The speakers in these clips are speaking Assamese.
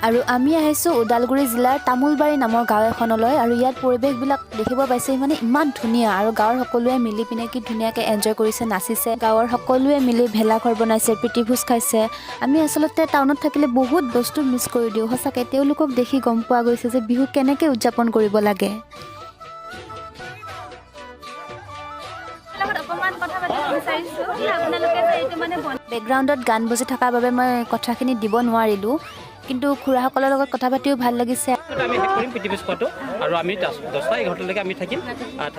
আৰু আমি আহিছোঁ ওদালগুৰি জিলাৰ তামোলবাৰী নামৰ গাঁও এখনলৈ আৰু ইয়াত পৰিৱেশবিলাক দেখিব পাইছে মানে ইমান ধুনীয়া আৰু গাঁৱৰ সকলোৱে মিলি পিনে কি ধুনীয়াকৈ এনজয় কৰিছে নাচিছে গাঁৱৰ সকলোৱে মিলি ভেলাঘৰ বনাইছে প্ৰীতিভোজ খাইছে আমি আচলতে টাউনত থাকিলে বহুত বস্তু মিছ কৰি দিওঁ সঁচাকৈ তেওঁলোকক দেখি গম পোৱা গৈছে যে বিহু কেনেকৈ উদযাপন কৰিব লাগে বেকগ্ৰাউণ্ডত গান বজি থকাৰ বাবে মই কথাখিনি দিব নোৱাৰিলোঁ কিন্তু খুৰাসকলৰ লগত কথা পাতিও ভাল লাগিছে আমি শেষ কৰিম প্ৰীতিভোজ খোৱাটো আৰু আমি 10টা-11টালৈকে আমি থাকিম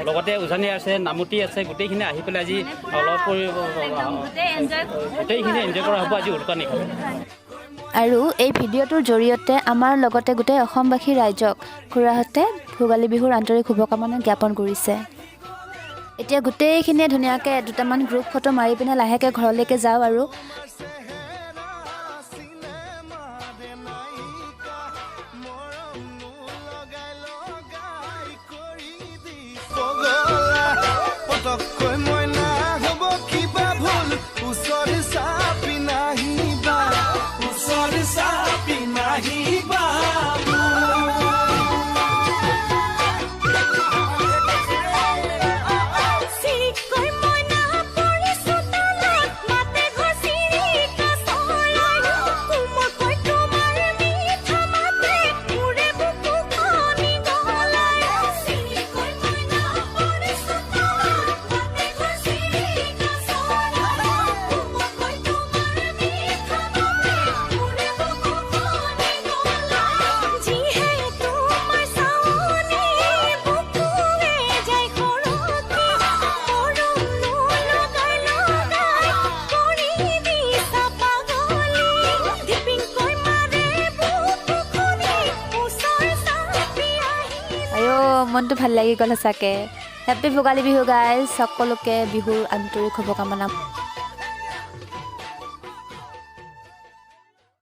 লগতে উজানি আছে নামতি আছে গোটেইখিনি আহি পেলাই আজি অলপ গোটেইখিনি এনজয় কৰা হ'ব আজি উৰুকা নিশা আৰু এই ভিডিঅ'টোৰ জৰিয়তে আমাৰ লগতে গোটেই অসমবাসী ৰাইজক খুৰাহঁতে ভোগালী বিহুৰ আন্তৰিক শুভকামনা জ্ঞাপন কৰিছে এতিয়া গোটেইখিনিয়ে ধুনীয়াকৈ দুটামান গ্ৰুপ ফটো মাৰি পিনে লাহেকৈ ঘৰলৈকে যাওঁ আৰু মনটো ভাল লাগি গ'ল সঁচাকৈ হেপ্পী ভোগালী বিহু গাইজ সকলোকে বিহুৰ আন্তৰিক শুভকামনা